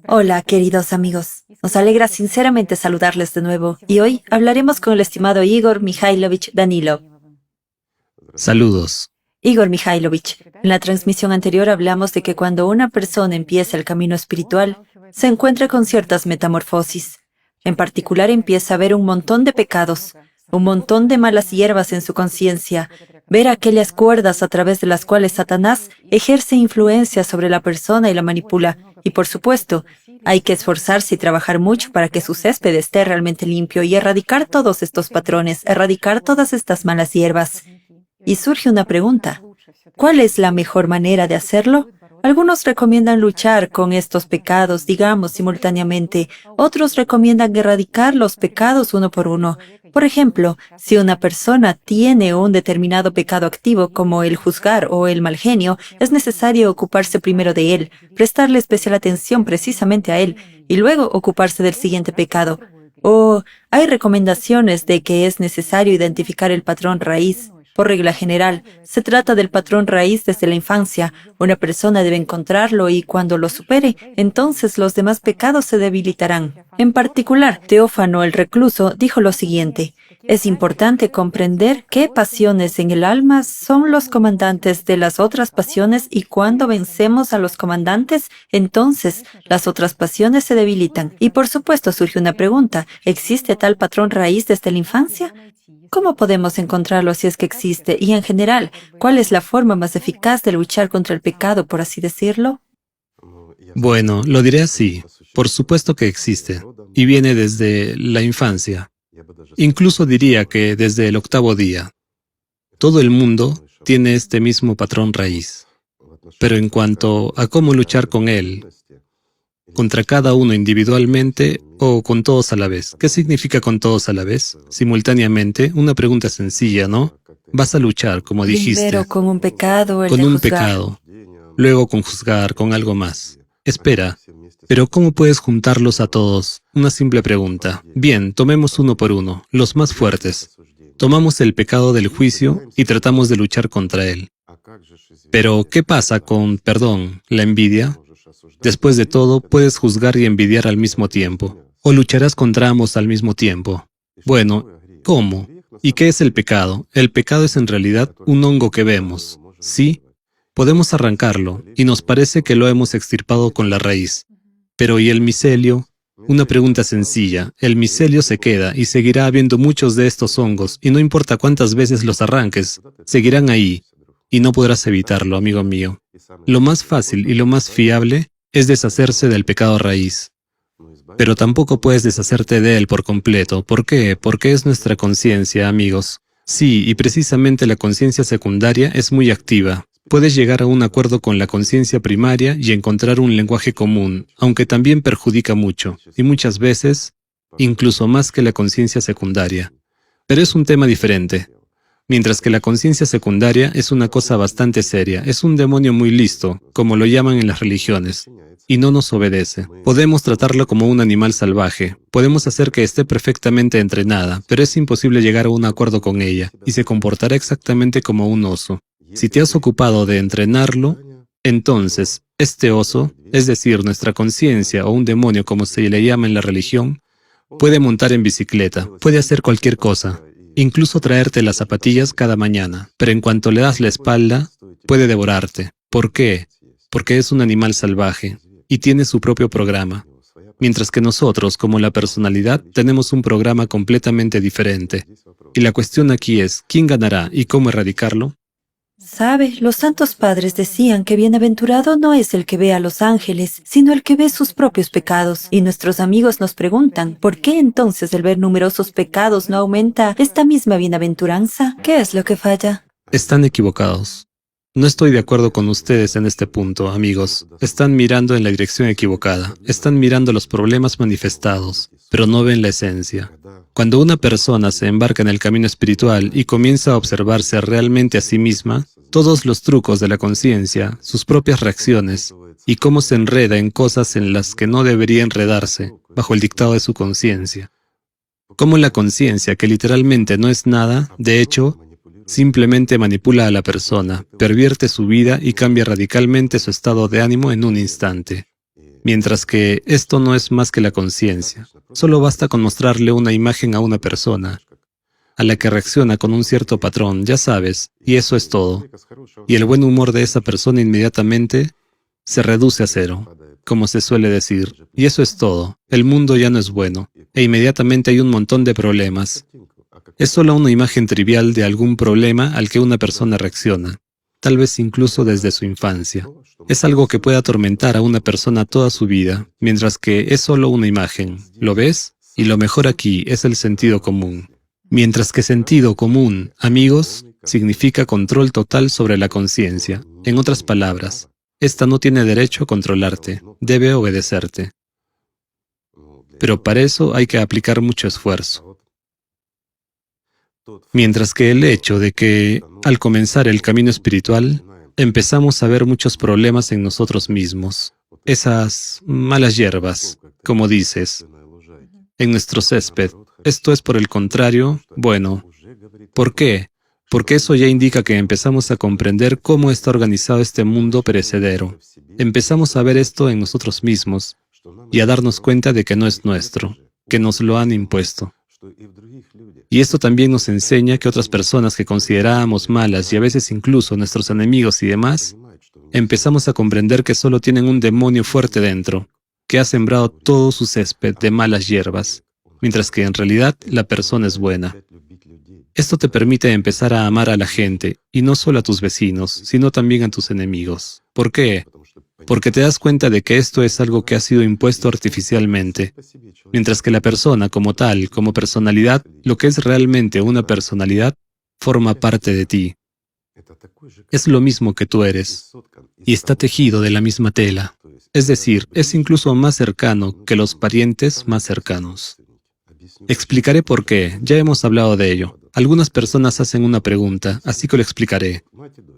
Hola, queridos amigos. Nos alegra sinceramente saludarles de nuevo y hoy hablaremos con el estimado Igor Mikhailovich Danilov. Saludos. Igor Mikhailovich, en la transmisión anterior hablamos de que cuando una persona empieza el camino espiritual, se encuentra con ciertas metamorfosis. En particular empieza a ver un montón de pecados, un montón de malas hierbas en su conciencia, ver aquellas cuerdas a través de las cuales Satanás ejerce influencia sobre la persona y la manipula. Y por supuesto, hay que esforzarse y trabajar mucho para que su césped esté realmente limpio y erradicar todos estos patrones, erradicar todas estas malas hierbas. Y surge una pregunta. ¿Cuál es la mejor manera de hacerlo? Algunos recomiendan luchar con estos pecados, digamos, simultáneamente. Otros recomiendan erradicar los pecados uno por uno. Por ejemplo, si una persona tiene un determinado pecado activo, como el juzgar o el mal genio, es necesario ocuparse primero de él, prestarle especial atención precisamente a él, y luego ocuparse del siguiente pecado. O hay recomendaciones de que es necesario identificar el patrón raíz. Por regla general, se trata del patrón raíz desde la infancia. Una persona debe encontrarlo y cuando lo supere, entonces los demás pecados se debilitarán. En particular, Teófano el recluso dijo lo siguiente: es importante comprender qué pasiones en el alma son los comandantes de las otras pasiones y cuando vencemos a los comandantes, entonces las otras pasiones se debilitan. Y por supuesto surge una pregunta: ¿existe tal patrón raíz desde la infancia? ¿Cómo podemos encontrarlo si es que existe? Y en general, ¿cuál es la forma más eficaz de luchar contra el pecado, por así decirlo? Bueno, lo diré así. Por supuesto que existe, y viene desde la infancia. Incluso diría que desde el 8º día. Todo el mundo tiene este mismo patrón raíz. Pero en cuanto a cómo luchar con él, contra cada uno individualmente o con todos a la vez. ¿Qué significa con todos a la vez? Simultáneamente, una pregunta sencilla, ¿no? Vas a luchar, como dijiste, Primero con un pecado, el con de un juzgar. pecado, luego con juzgar, con algo más. Espera, pero ¿cómo puedes juntarlos a todos? Una simple pregunta. Bien, tomemos uno por uno, los más fuertes. Tomamos el pecado del juicio y tratamos de luchar contra él. Pero, ¿qué pasa con, perdón, la envidia? Después de todo, puedes juzgar y envidiar al mismo tiempo, o lucharás contra ambos al mismo tiempo. Bueno, ¿cómo? ¿Y qué es el pecado? El pecado es en realidad un hongo que vemos. Sí, podemos arrancarlo, y nos parece que lo hemos extirpado con la raíz. Pero ¿y el micelio? Una pregunta sencilla. El micelio se queda y seguirá habiendo muchos de estos hongos, y no importa cuántas veces los arranques, seguirán ahí, y no podrás evitarlo, amigo mío. Lo más fácil y lo más fiable es deshacerse del pecado raíz. Pero tampoco puedes deshacerte de él por completo. ¿Por qué? Porque es nuestra conciencia, amigos. Sí, y precisamente la conciencia secundaria es muy activa. Puedes llegar a un acuerdo con la conciencia primaria y encontrar un lenguaje común, aunque también perjudica mucho, y muchas veces, incluso más que la conciencia secundaria. Pero es un tema diferente. Mientras que la conciencia secundaria es una cosa bastante seria, es un demonio muy listo, como lo llaman en las religiones, y no nos obedece. Podemos tratarlo como un animal salvaje, podemos hacer que esté perfectamente entrenada, pero es imposible llegar a un acuerdo con ella, y se comportará exactamente como un oso. Si te has ocupado de entrenarlo, entonces, este oso, es decir, nuestra conciencia o un demonio como se le llama en la religión, puede montar en bicicleta, puede hacer cualquier cosa, incluso traerte las zapatillas cada mañana, pero en cuanto le das la espalda, puede devorarte. ¿Por qué? Porque es un animal salvaje y tiene su propio programa, mientras que nosotros, como la personalidad, tenemos un programa completamente diferente. Y la cuestión aquí es, ¿quién ganará y cómo erradicarlo? ¿Sabe? Los santos padres decían que bienaventurado no es el que ve a los ángeles, sino el que ve sus propios pecados. Y nuestros amigos nos preguntan, ¿por qué entonces el ver numerosos pecados no aumenta esta misma bienaventuranza? ¿Qué es lo que falla? Están equivocados. No estoy de acuerdo con ustedes en este punto, amigos. Están mirando en la dirección equivocada. Están mirando los problemas manifestados, pero no ven la esencia. Cuando una persona se embarca en el camino espiritual y comienza a observarse realmente a sí misma, todos los trucos de la conciencia, sus propias reacciones, y cómo se enreda en cosas en las que no debería enredarse, bajo el dictado de su conciencia. Cómo la conciencia, que literalmente no es nada, de hecho, simplemente manipula a la persona, pervierte su vida y cambia radicalmente su estado de ánimo en un instante. Mientras que esto no es más que la conciencia. Solo basta con mostrarle una imagen a una persona, a la que reacciona con un cierto patrón, ya sabes, y eso es todo. Y el buen humor de esa persona inmediatamente se reduce a cero, como se suele decir. Y eso es todo. El mundo ya no es bueno, e inmediatamente hay un montón de problemas. Es solo una imagen trivial de algún problema al que una persona reacciona, tal vez incluso desde su infancia. Es algo que puede atormentar a una persona toda su vida, mientras que es solo una imagen. ¿Lo ves? Y lo mejor aquí es el sentido común. Mientras que sentido común, amigos, significa control total sobre la conciencia. En otras palabras, esta no tiene derecho a controlarte, debe obedecerte. Pero para eso hay que aplicar mucho esfuerzo. Mientras que el hecho de que, al comenzar el camino espiritual, empezamos a ver muchos problemas en nosotros mismos, esas malas hierbas, como dices, en nuestro césped. Esto es, por el contrario, bueno. ¿Por qué? Porque eso ya indica que empezamos a comprender cómo está organizado este mundo perecedero. Empezamos a ver esto en nosotros mismos y a darnos cuenta de que no es nuestro, que nos lo han impuesto. Y esto también nos enseña que otras personas que considerábamos malas y a veces incluso nuestros enemigos y demás, empezamos a comprender que solo tienen un demonio fuerte dentro, que ha sembrado todo su césped de malas hierbas, mientras que en realidad la persona es buena. Esto te permite empezar a amar a la gente, y no solo a tus vecinos, sino también a tus enemigos. ¿Por qué? Porque te das cuenta de que esto es algo que ha sido impuesto artificialmente, mientras que la persona como tal, como personalidad, lo que es realmente una personalidad, forma parte de ti. Es lo mismo que tú eres, y está tejido de la misma tela. Es decir, es incluso más cercano que los parientes más cercanos. Explicaré por qué, ya hemos hablado de ello. Algunas personas hacen una pregunta, así que lo explicaré.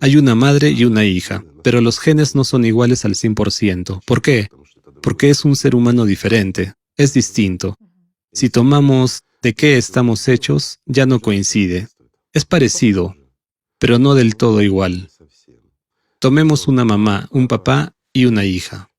Hay una madre y una hija, pero los genes no son iguales al 100%. ¿Por qué? Porque es un ser humano diferente, es distinto. Si tomamos de qué estamos hechos, ya no coincide. Es parecido, pero no del todo igual. Tomemos una mamá, un papá y una hija.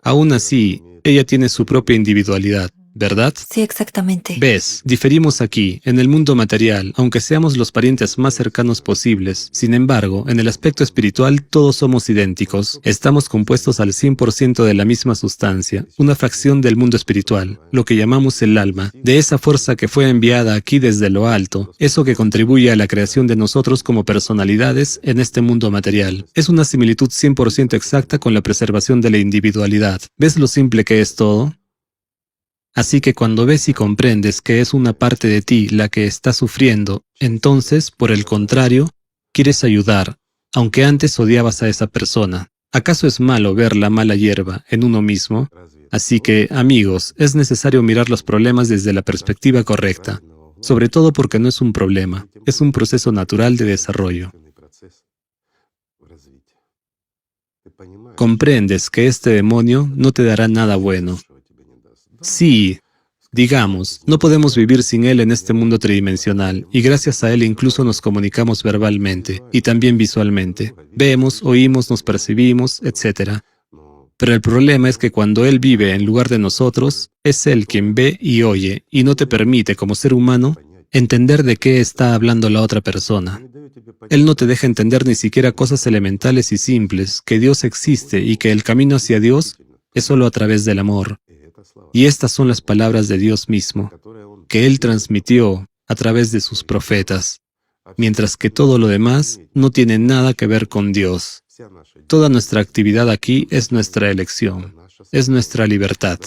Aún así, ella tiene su propia individualidad, ¿verdad? Sí, exactamente. ¿Ves? Diferimos aquí, en el mundo material, aunque seamos los parientes más cercanos posibles. Sin embargo, en el aspecto espiritual, todos somos idénticos. Estamos compuestos al 100% de la misma sustancia, una fracción del mundo espiritual, lo que llamamos el alma, de esa fuerza que fue enviada aquí desde lo alto, eso que contribuye a la creación de nosotros como personalidades en este mundo material. Es una similitud 100% exacta con la preservación de la individualidad. ¿Ves lo simple que es todo? Así que cuando ves y comprendes que es una parte de ti la que está sufriendo, entonces, por el contrario, quieres ayudar, aunque antes odiabas a esa persona. ¿Acaso es malo ver la mala hierba en uno mismo? Así que, amigos, es necesario mirar los problemas desde la perspectiva correcta, sobre todo porque no es un problema, es un proceso natural de desarrollo. Comprendes que este demonio no te dará nada bueno. Sí, digamos, no podemos vivir sin él en este mundo tridimensional, y gracias a él incluso nos comunicamos verbalmente, y también visualmente. Vemos, oímos, nos percibimos, etc. Pero el problema es que cuando él vive en lugar de nosotros, es él quien ve y oye, y no te permite, como ser humano, entender de qué está hablando la otra persona. Él no te deja entender ni siquiera cosas elementales y simples, que Dios existe y que el camino hacia Dios es solo a través del amor. Y estas son las palabras de Dios mismo, que Él transmitió a través de sus profetas, mientras que todo lo demás no tiene nada que ver con Dios. Toda nuestra actividad aquí es nuestra elección, es nuestra libertad.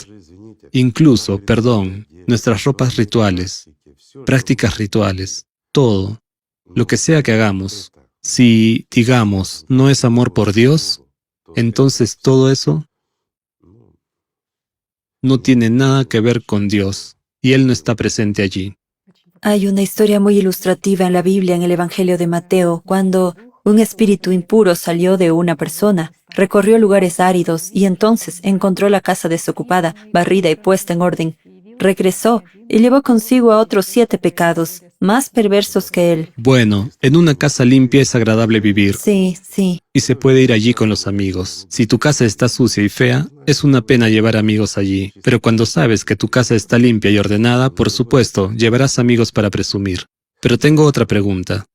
Incluso, nuestras ropas rituales, prácticas rituales, todo, lo que sea que hagamos. Si, digamos, no es amor por Dios, entonces todo eso no tiene nada que ver con Dios, y Él no está presente allí. Hay una historia muy ilustrativa en la Biblia, en el Evangelio de Mateo, cuando un espíritu impuro salió de una persona, recorrió lugares áridos y entonces encontró la casa desocupada, barrida y puesta en orden. regresó y llevó consigo a otros 7 pecados, más perversos que él. Bueno, en una casa limpia es agradable vivir Sí, sí. y se puede ir allí con los amigos. Si tu casa está sucia y fea, es una pena llevar amigos allí. Pero cuando sabes que tu casa está limpia y ordenada, por supuesto, llevarás amigos para presumir. Pero tengo otra pregunta.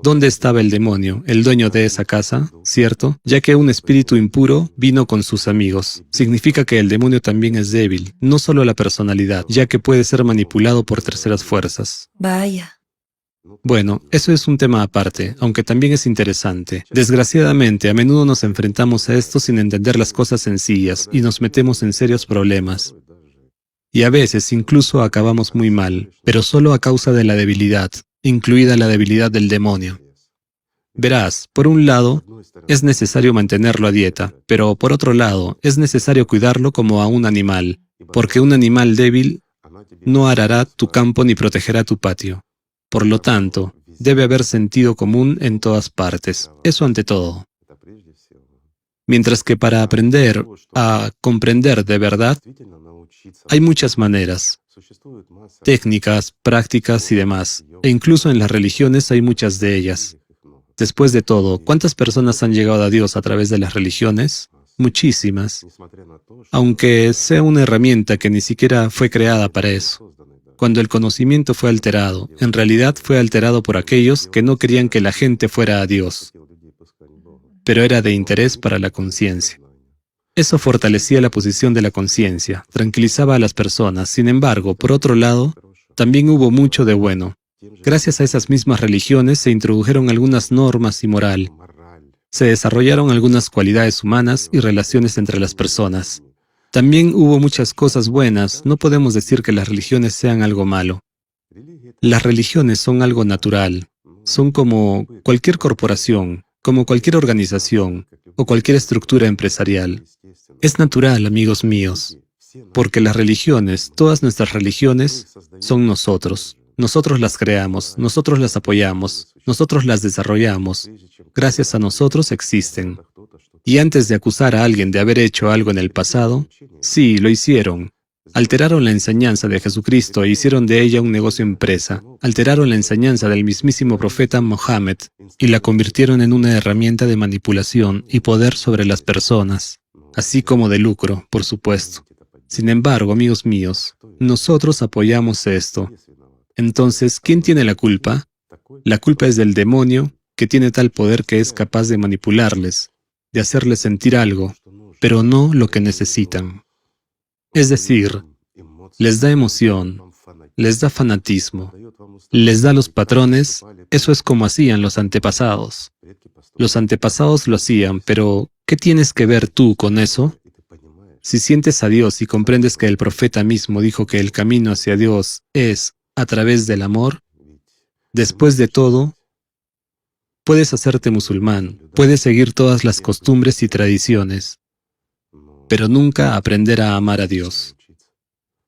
¿Dónde estaba el demonio, el dueño de esa casa? ¿Cierto? Ya que un espíritu impuro vino con sus amigos. Significa que el demonio también es débil, no solo la personalidad, ya que puede ser manipulado por terceras fuerzas. Vaya. Bueno, eso es un tema aparte, aunque también es interesante. Desgraciadamente, a menudo nos enfrentamos a esto sin entender las cosas sencillas y nos metemos en serios problemas. Y a veces incluso acabamos muy mal, pero solo a causa de la debilidad, incluida la debilidad del demonio. Verás, por un lado, es necesario mantenerlo a dieta, pero por otro lado, es necesario cuidarlo como a un animal, porque un animal débil no arará tu campo ni protegerá tu patio. Por lo tanto, debe haber sentido común en todas partes, eso ante todo. Mientras que para aprender a comprender de verdad, hay muchas maneras, técnicas, prácticas y demás, e incluso en las religiones hay muchas de ellas. Después de todo, ¿cuántas personas han llegado a Dios a través de las religiones? Muchísimas, aunque sea una herramienta que ni siquiera fue creada para eso. Cuando el conocimiento fue alterado, en realidad fue alterado por aquellos que no querían que la gente fuera a Dios, pero era de interés para la conciencia. Eso fortalecía la posición de la conciencia, tranquilizaba a las personas. Sin embargo, por otro lado, también hubo mucho de bueno. Gracias a esas mismas religiones se introdujeron algunas normas y moral. Se desarrollaron algunas cualidades humanas y relaciones entre las personas. También hubo muchas cosas buenas. No podemos decir que las religiones sean algo malo. Las religiones son algo natural. Son como cualquier corporación, como cualquier organización o cualquier estructura empresarial. Es natural, amigos míos, porque las religiones, todas nuestras religiones, son nosotros. Nosotros las creamos, nosotros las apoyamos, nosotros las desarrollamos. Gracias a nosotros existen. Y antes de acusar a alguien de haber hecho algo en el pasado, sí, lo hicieron. Alteraron la enseñanza de Jesucristo e hicieron de ella un negocio empresa. Alteraron la enseñanza del mismísimo profeta Mohammed y la convirtieron en una herramienta de manipulación y poder sobre las personas, así como de lucro, por supuesto. Sin embargo, amigos míos, nosotros apoyamos esto. Entonces, ¿quién tiene la culpa? La culpa es del demonio, que tiene tal poder que es capaz de manipularles, de hacerles sentir algo, pero no lo que necesitan. Es decir, les da emoción, les da fanatismo, les da los patrones. Eso es como hacían los antepasados. Los antepasados lo hacían, pero ¿qué tienes que ver tú con eso? Si sientes a Dios y comprendes que el profeta mismo dijo que el camino hacia Dios es a través del amor, después de todo, puedes hacerte musulmán, puedes seguir todas las costumbres y tradiciones, pero nunca aprender a amar a Dios.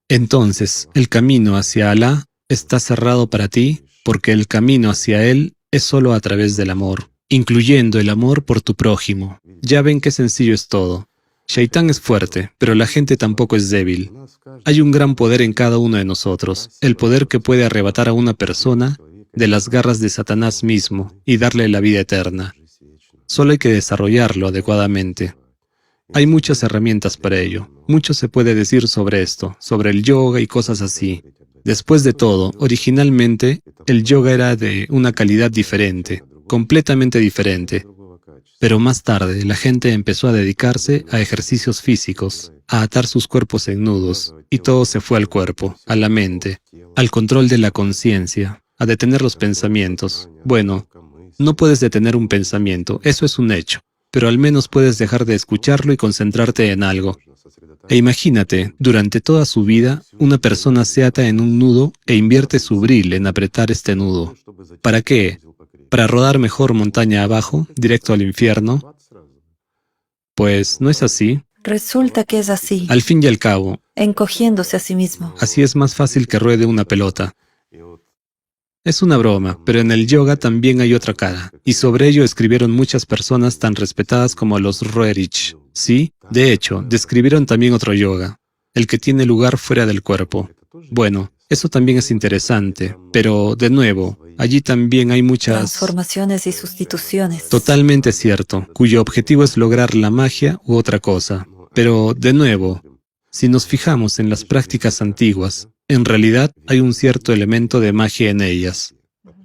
Entonces, el camino hacia Alá está cerrado para ti, porque el camino hacia Él es solo a través del amor, incluyendo el amor por tu prójimo. Ya ven qué sencillo es todo. Shaitán es fuerte, pero la gente tampoco es débil. Hay un gran poder en cada uno de nosotros, el poder que puede arrebatar a una persona de las garras de Satanás mismo y darle la vida eterna. Solo hay que desarrollarlo adecuadamente. Hay muchas herramientas para ello. Mucho se puede decir sobre esto, sobre el yoga y cosas así. Después de todo, originalmente, el yoga era de una calidad diferente, completamente diferente. Pero más tarde, la gente empezó a dedicarse a ejercicios físicos, a atar sus cuerpos en nudos, y todo se fue al cuerpo, a la mente, al control de la conciencia, a detener los pensamientos. Bueno, no puedes detener un pensamiento, eso es un hecho, pero al menos puedes dejar de escucharlo y concentrarte en algo. E imagínate, durante toda su vida, una persona se ata en un nudo e invierte su bril en apretar este nudo. ¿Para qué? ¿Para rodar mejor montaña abajo, directo al infierno? Pues no es así. Resulta que es así, Al fin y al cabo, encogiéndose a sí mismo. así es más fácil que ruede una pelota. Es una broma, pero en el yoga también hay otra cara, y sobre ello escribieron muchas personas tan respetadas como los Roerich. Sí, de hecho, describieron también otro yoga. el que tiene lugar fuera del cuerpo. Bueno, eso también es interesante, pero de nuevo, allí también hay muchas... Transformaciones y sustituciones. Totalmente cierto, cuyo objetivo es lograr la magia u otra cosa. Pero, de nuevo, si nos fijamos en las prácticas antiguas, en realidad hay un cierto elemento de magia en ellas.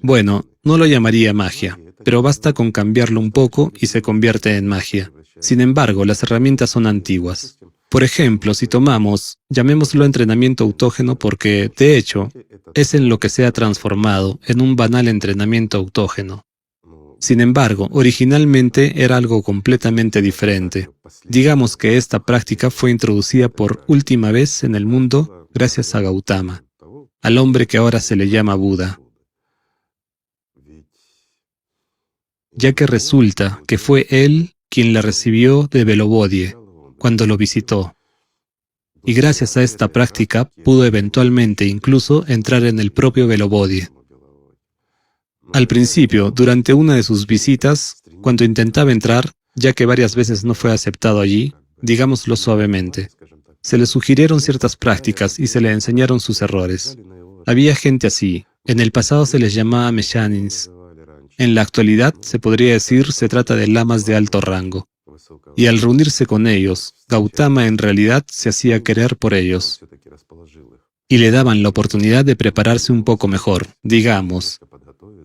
Bueno, no lo llamaría magia, pero basta con cambiarlo un poco y se convierte en magia. Sin embargo, las herramientas son antiguas. Por ejemplo, si tomamos, llamémoslo entrenamiento autógeno porque, de hecho, es en lo que se ha transformado en un banal entrenamiento autógeno. Sin embargo, originalmente era algo completamente diferente. Digamos que esta práctica fue introducida por última vez en el mundo gracias a Gautama, al hombre que ahora se le llama Buda, ya que resulta que fue él quien la recibió de Velobodie cuando lo visitó. Y gracias a esta práctica pudo eventualmente incluso entrar en el propio Velobodie. Al principio, durante una de sus visitas, cuando intentaba entrar, ya que varias veces no fue aceptado allí, digámoslo suavemente, se le sugirieron ciertas prácticas y se le enseñaron sus errores. Había gente así. En el pasado se les llamaba Meshanins. En la actualidad, se podría decir, se trata de lamas de alto rango. Y al reunirse con ellos, Gautama en realidad se hacía querer por ellos. Y le daban la oportunidad de prepararse un poco mejor, digamos,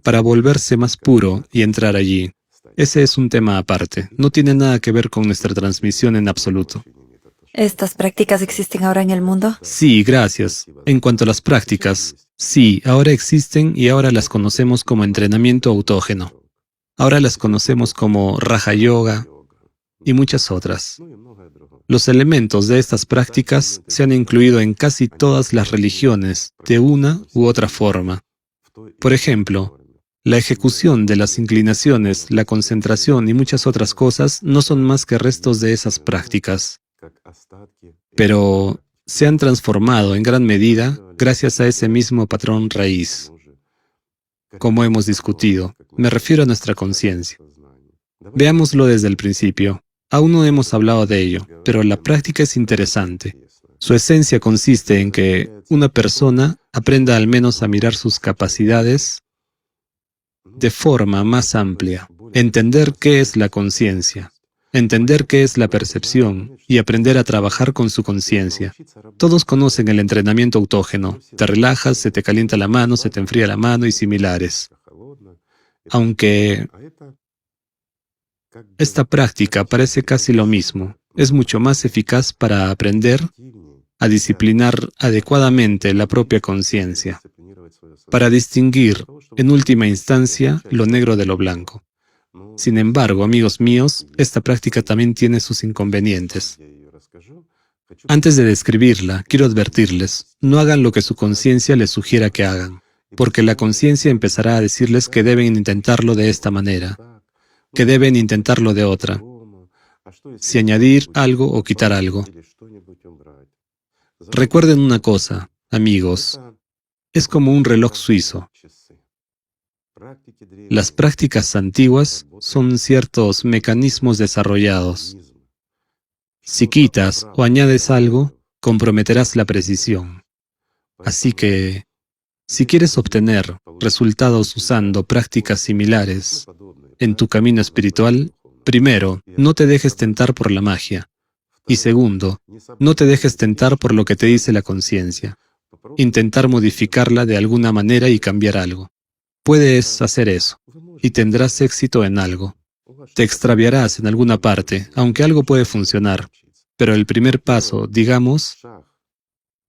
para volverse más puro y entrar allí. Ese es un tema aparte. No tiene nada que ver con nuestra transmisión en absoluto. ¿Estas prácticas existen ahora en el mundo? Sí, gracias. En cuanto a las prácticas, sí, ahora existen y ahora las conocemos como entrenamiento autógeno. Ahora las conocemos como Raja Yoga y muchas otras. Los elementos de estas prácticas se han incluido en casi todas las religiones de una u otra forma. Por ejemplo, la ejecución de las inclinaciones, la concentración y muchas otras cosas no son más que restos de esas prácticas, pero se han transformado en gran medida gracias a ese mismo patrón raíz. Como hemos discutido, me refiero a nuestra conciencia. Veámoslo desde el principio. Aún no hemos hablado de ello, pero la práctica es interesante. Su esencia consiste en que una persona aprenda al menos a mirar sus capacidades de forma más amplia, entender qué es la conciencia, entender qué es la percepción y aprender a trabajar con su conciencia. Todos conocen el entrenamiento autógeno. Te relajas, se te calienta la mano, se te enfría la mano y similares. Aunque esta práctica parece casi lo mismo, es mucho más eficaz para aprender a disciplinar adecuadamente la propia conciencia, para distinguir, en última instancia, lo negro de lo blanco. Sin embargo, amigos míos, esta práctica también tiene sus inconvenientes. Antes de describirla, quiero advertirles, no hagan lo que su conciencia les sugiera que hagan, porque la conciencia empezará a decirles que deben intentarlo de esta manera, que deben intentarlo de otra, si añadir algo o quitar algo. Recuerden una cosa, amigos, es como un reloj suizo. Las prácticas antiguas son ciertos mecanismos desarrollados. Si quitas o añades algo, comprometerás la precisión. Así que, si quieres obtener resultados usando prácticas similares en tu camino espiritual, primero, no te dejes tentar por la magia. Y segundo, no te dejes tentar por lo que te dice la conciencia. Intentar modificarla de alguna manera y cambiar algo. Puedes hacer eso, y tendrás éxito en algo. Te extraviarás en alguna parte, aunque algo puede funcionar. Pero el primer paso, digamos,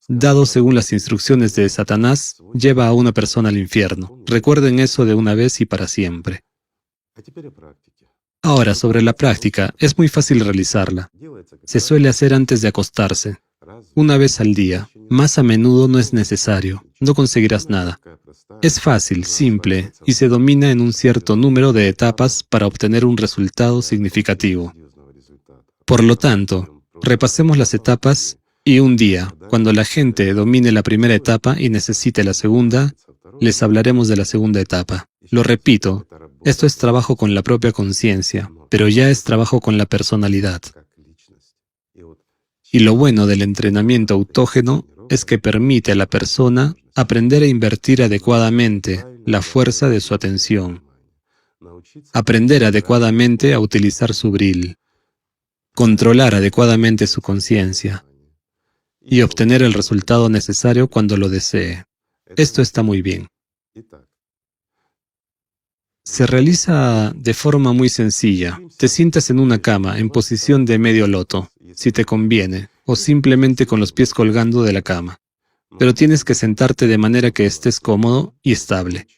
dado según las instrucciones de Satanás, lleva a una persona al infierno. Recuerden eso de una vez y para siempre. Ahora, sobre la práctica, es muy fácil realizarla. Se suele hacer antes de acostarse, una vez al día. Más a menudo no es necesario, no conseguirás nada. Es fácil, simple, y se domina en un cierto número de etapas para obtener un resultado significativo. Por lo tanto, repasemos las etapas y un día, cuando la gente domine la primera etapa y necesite la segunda, les hablaremos de la segunda etapa. Lo repito, esto es trabajo con la propia conciencia, pero ya es trabajo con la personalidad. Y lo bueno del entrenamiento autógeno es que permite a la persona aprender a invertir adecuadamente la fuerza de su atención, aprender adecuadamente a utilizar su bril, controlar adecuadamente su conciencia y obtener el resultado necesario cuando lo desee. Esto está muy bien. Se realiza de forma muy sencilla. Te sientas en una cama en posición de medio loto, si te conviene, o simplemente con los pies colgando de la cama. Pero tienes que sentarte de manera que estés cómodo y estable.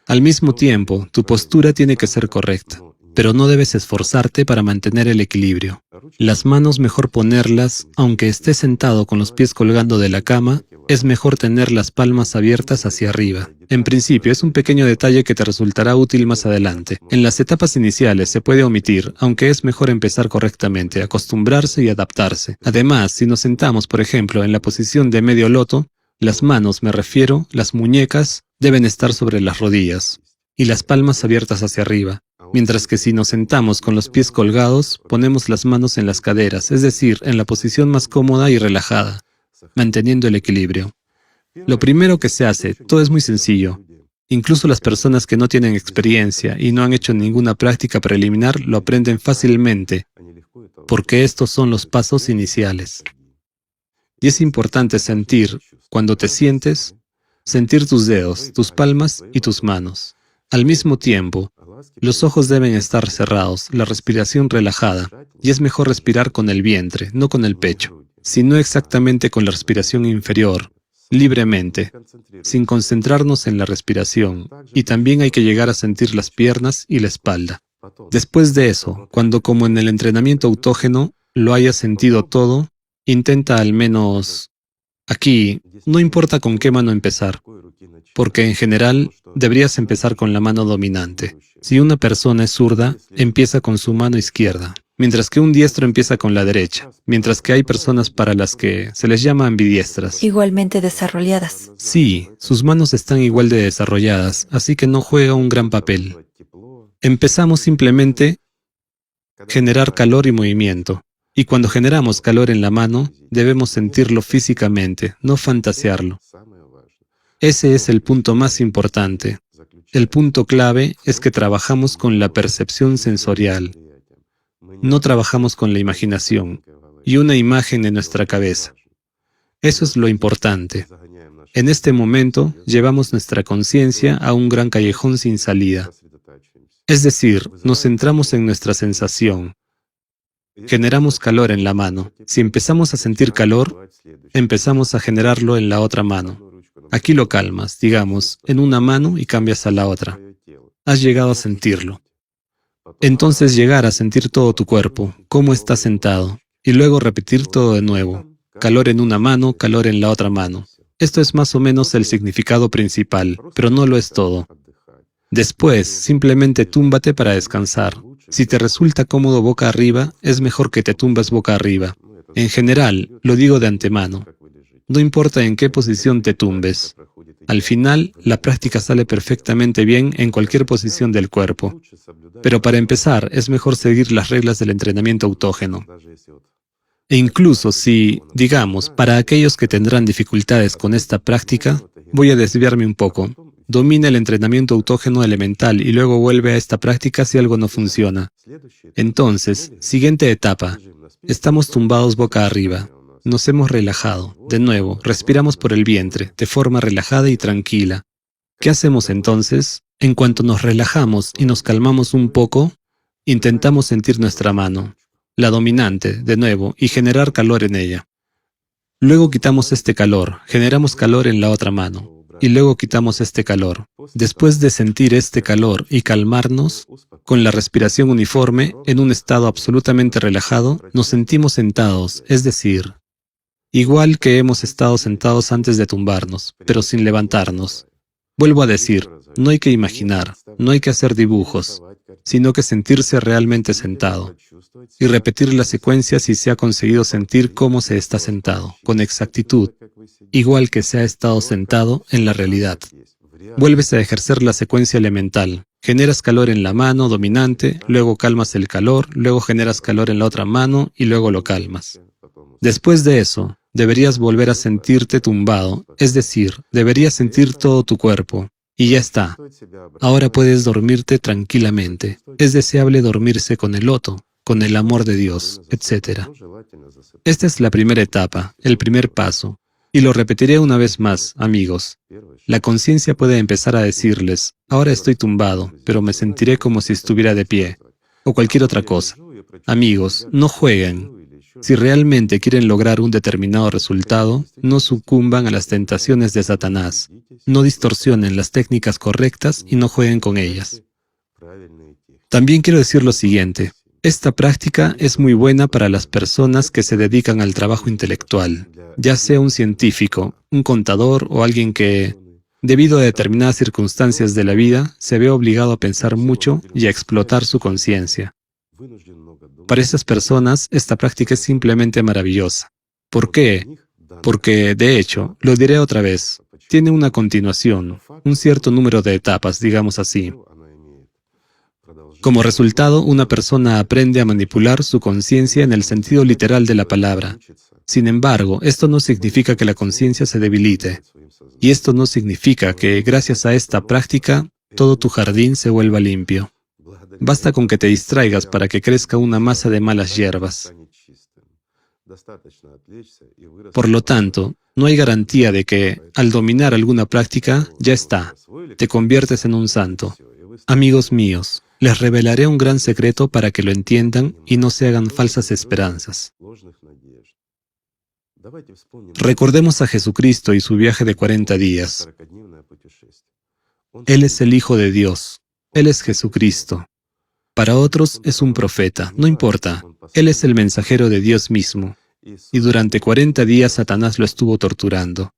Al mismo tiempo, tu postura tiene que ser correcta, pero no debes esforzarte para mantener el equilibrio. Las manos mejor ponerlas, aunque estés sentado con los pies colgando de la cama, es mejor tener las palmas abiertas hacia arriba. En principio, es un pequeño detalle que te resultará útil más adelante. En las etapas iniciales se puede omitir, aunque es mejor empezar correctamente, acostumbrarse y adaptarse. Además, si nos sentamos, por ejemplo, en la posición de medio loto, las manos, me refiero, las muñecas, deben estar sobre las rodillas y las palmas abiertas hacia arriba. Mientras que si nos sentamos con los pies colgados, ponemos las manos en las caderas, es decir, en la posición más cómoda y relajada, manteniendo el equilibrio. Lo primero que se hace, todo es muy sencillo. Incluso las personas que no tienen experiencia y no han hecho ninguna práctica preliminar lo aprenden fácilmente, porque estos son los pasos iniciales. Y es importante sentir, cuando te sientes, sentir tus dedos, tus palmas y tus manos. Al mismo tiempo, los ojos deben estar cerrados, la respiración relajada, y es mejor respirar con el vientre, no con el pecho, sino exactamente con la respiración inferior, libremente, sin concentrarnos en la respiración, y también hay que llegar a sentir las piernas y la espalda. Después de eso, cuando como en el entrenamiento autógeno lo hayas sentido todo, intenta al menos, aquí, no importa con qué mano empezar, porque en general deberías empezar con la mano dominante. Si una persona es zurda, empieza con su mano izquierda, mientras que un diestro empieza con la derecha, mientras que hay personas para las que se les llama ambidiestras. Igualmente desarrolladas. Sí, sus manos están igual de desarrolladas, así que no juega un gran papel. Empezamos simplemente a generar calor y movimiento. Y cuando generamos calor en la mano, debemos sentirlo físicamente, no fantasearlo. Ese es el punto más importante. El punto clave es que trabajamos con la percepción sensorial. No trabajamos con la imaginación y una imagen en nuestra cabeza. Eso es lo importante. En este momento, llevamos nuestra conciencia a un gran callejón sin salida. Es decir, nos centramos en nuestra sensación. Generamos calor en la mano. Si empezamos a sentir calor, empezamos a generarlo en la otra mano. Aquí lo calmas, digamos, en una mano y cambias a la otra. Has llegado a sentirlo. Entonces llegar a sentir todo tu cuerpo, cómo estás sentado, y luego repetir todo de nuevo. Calor en una mano, calor en la otra mano. Esto es más o menos el significado principal, pero no lo es todo. Después, simplemente túmbate para descansar. Si te resulta cómodo boca arriba, es mejor que te tumbes boca arriba. En general, lo digo de antemano. No importa en qué posición te tumbes. Al final, la práctica sale perfectamente bien en cualquier posición del cuerpo. Pero para empezar, es mejor seguir las reglas del entrenamiento autógeno. E incluso si, digamos, para aquellos que tendrán dificultades con esta práctica, voy a desviarme un poco. Domina el entrenamiento autógeno elemental y luego vuelve a esta práctica si algo no funciona. Entonces, siguiente etapa. Estamos tumbados boca arriba. Nos hemos relajado. De nuevo, respiramos por el vientre, de forma relajada y tranquila. ¿Qué hacemos entonces? En cuanto nos relajamos y nos calmamos un poco, intentamos sentir nuestra mano, la dominante, de nuevo, y generar calor en ella. Luego quitamos este calor, generamos calor en la otra mano. Y luego quitamos este calor. Después de sentir este calor y calmarnos, con la respiración uniforme, en un estado absolutamente relajado, nos sentimos sentados, es decir, igual que hemos estado sentados antes de tumbarnos, pero sin levantarnos. Vuelvo a decir, no hay que imaginar, no hay que hacer dibujos, sino que sentirse realmente sentado. Y repetir la secuencia si se ha conseguido sentir cómo se está sentado, con exactitud, igual que se ha estado sentado en la realidad. Vuelves a ejercer la secuencia elemental. Generas calor en la mano dominante, luego calmas el calor, luego generas calor en la otra mano y luego lo calmas. Después de eso, deberías volver a sentirte tumbado, es decir, deberías sentir todo tu cuerpo. Y ya está. Ahora puedes dormirte tranquilamente. Es deseable dormirse con el loto, con el amor de Dios, etc. Esta es la primera etapa, el primer paso. Y lo repetiré una vez más, amigos. La conciencia puede empezar a decirles, ahora estoy tumbado, pero me sentiré como si estuviera de pie, o cualquier otra cosa. Amigos, no jueguen. Si realmente quieren lograr un determinado resultado, no sucumban a las tentaciones de Satanás. No distorsionen las técnicas correctas y no jueguen con ellas. También quiero decir lo siguiente. Esta práctica es muy buena para las personas que se dedican al trabajo intelectual, ya sea un científico, un contador o alguien que, debido a determinadas circunstancias de la vida, se ve obligado a pensar mucho y a explotar su conciencia. Para esas personas, esta práctica es simplemente maravillosa. ¿Por qué? Porque, de hecho, lo diré otra vez, tiene una continuación, un cierto número de etapas, digamos así. Como resultado, una persona aprende a manipular su conciencia en el sentido literal de la palabra. Sin embargo, esto no significa que la conciencia se debilite. Y esto no significa que, gracias a esta práctica, todo tu jardín se vuelva limpio. Basta con que te distraigas para que crezca una masa de malas hierbas. Por lo tanto, no hay garantía de que, al dominar alguna práctica, ya está, te conviertes en un santo. Amigos míos, les revelaré un gran secreto para que lo entiendan y no se hagan falsas esperanzas. Recordemos a Jesucristo y su viaje de 40 días. Él es el Hijo de Dios. Él es Jesucristo. Para otros es un profeta, no importa. Él es el mensajero de Dios mismo. Y durante 40 días Satanás lo estuvo torturando.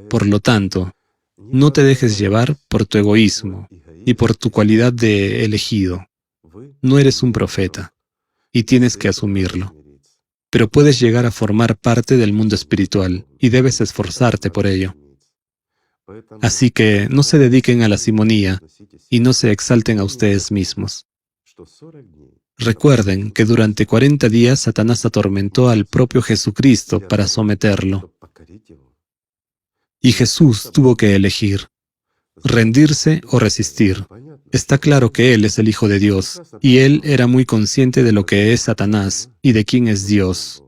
Por lo tanto, no te dejes llevar por tu egoísmo y por tu cualidad de elegido. No eres un profeta y tienes que asumirlo. Pero puedes llegar a formar parte del mundo espiritual y debes esforzarte por ello. Así que no se dediquen a la simonía y no se exalten a ustedes mismos. Recuerden que durante 40 días Satanás atormentó al propio Jesucristo para someterlo. Y Jesús tuvo que elegir, rendirse o resistir. Está claro que Él es el Hijo de Dios, y Él era muy consciente de lo que es Satanás y de quién es Dios.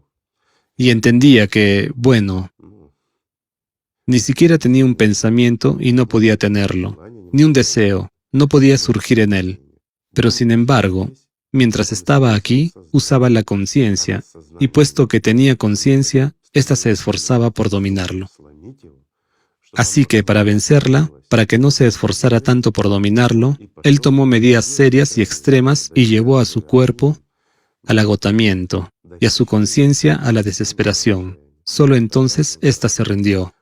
Y entendía que, bueno, ni siquiera tenía un pensamiento y no podía tenerlo, ni un deseo, no podía surgir en él. Pero sin embargo, mientras estaba aquí, usaba la conciencia, y puesto que tenía conciencia, ésta se esforzaba por dominarlo. Así que para vencerla, para que no se esforzara tanto por dominarlo, él tomó medidas serias y extremas y llevó a su cuerpo al agotamiento y a su conciencia a la desesperación. Solo entonces ésta se rindió.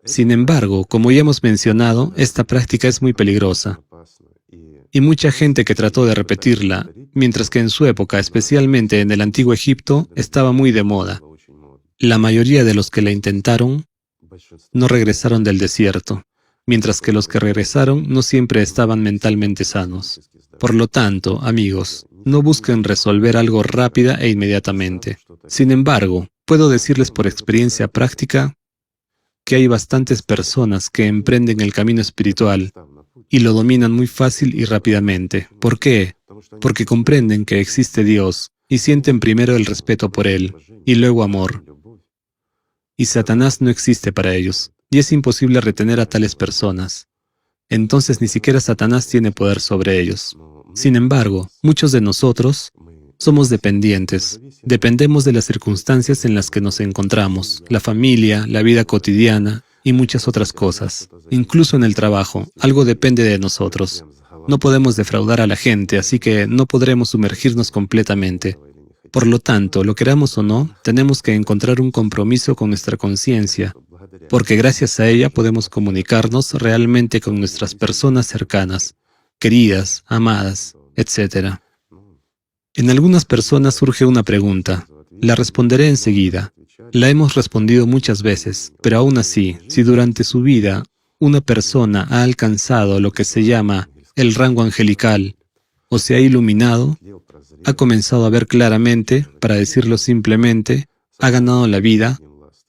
Sin embargo, como ya hemos mencionado, esta práctica es muy peligrosa. Y mucha gente que trató de repetirla, mientras que en su época, especialmente en el antiguo Egipto, estaba muy de moda. La mayoría de los que la intentaron no regresaron del desierto, mientras que los que regresaron no siempre estaban mentalmente sanos. Por lo tanto, amigos, no busquen resolver algo rápida e inmediatamente. Sin embargo, puedo decirles por experiencia práctica que hay bastantes personas que emprenden el camino espiritual y lo dominan muy fácil y rápidamente. ¿Por qué? Porque comprenden que existe Dios y sienten primero el respeto por Él y luego amor. Y Satanás no existe para ellos, y es imposible retener a tales personas. Entonces ni siquiera Satanás tiene poder sobre ellos. Sin embargo, muchos de nosotros somos dependientes. Dependemos de las circunstancias en las que nos encontramos, la familia, la vida cotidiana y muchas otras cosas. Incluso en el trabajo, algo depende de nosotros. No podemos defraudar a la gente, así que no podremos sumergirnos completamente. Por lo tanto, lo queramos o no, tenemos que encontrar un compromiso con nuestra conciencia, porque gracias a ella podemos comunicarnos realmente con nuestras personas cercanas, queridas, amadas, etc. En algunas personas surge una pregunta. La responderé enseguida. La hemos respondido muchas veces, pero aún así, si durante su vida una persona ha alcanzado lo que se llama el rango angelical o se ha iluminado, ha comenzado a ver claramente, para decirlo simplemente, ha ganado la vida,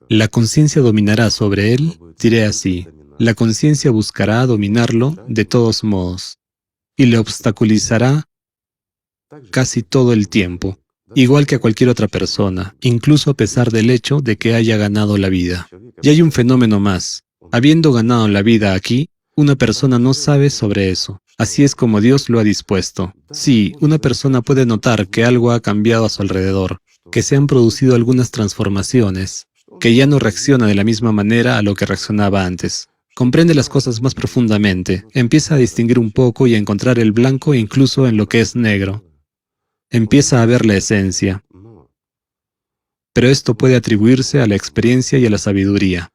la conciencia dominará sobre él, diré así, la conciencia buscará dominarlo de todos modos y le obstaculizará casi todo el tiempo, igual que a cualquier otra persona, incluso a pesar del hecho de que haya ganado la vida. Y hay un fenómeno más. Habiendo ganado la vida aquí, una persona no sabe sobre eso. Así es como Dios lo ha dispuesto. Sí, una persona puede notar que algo ha cambiado a su alrededor, que se han producido algunas transformaciones, que ya no reacciona de la misma manera a lo que reaccionaba antes. Comprende las cosas más profundamente, empieza a distinguir un poco y a encontrar el blanco incluso en lo que es negro. Empieza a ver la esencia. Pero esto puede atribuirse a la experiencia y a la sabiduría.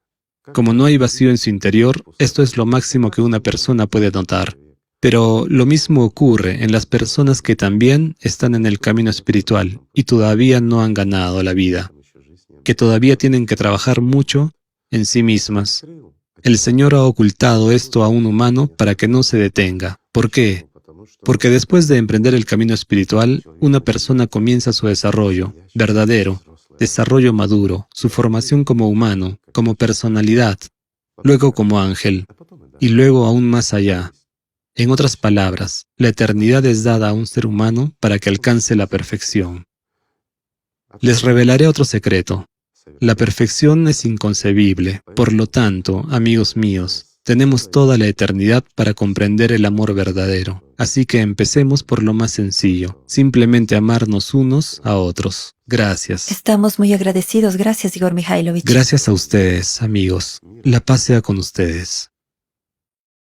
Como no hay vacío en su interior, esto es lo máximo que una persona puede notar. Pero lo mismo ocurre en las personas que también están en el camino espiritual y todavía no han ganado la vida, que todavía tienen que trabajar mucho en sí mismas. El Señor ha ocultado esto a un humano para que no se detenga. ¿Por qué? Porque después de emprender el camino espiritual, una persona comienza su desarrollo verdadero, desarrollo maduro, su formación como humano, como personalidad, luego como ángel, y luego aún más allá. En otras palabras, la eternidad es dada a un ser humano para que alcance la perfección. Les revelaré otro secreto. La perfección es inconcebible. Por lo tanto, amigos míos, tenemos toda la eternidad para comprender el amor verdadero. Así que empecemos por lo más sencillo, simplemente amarnos unos a otros. Gracias. Estamos muy agradecidos. Gracias, Igor Mikhailovich. Gracias a ustedes, amigos. La paz sea con ustedes.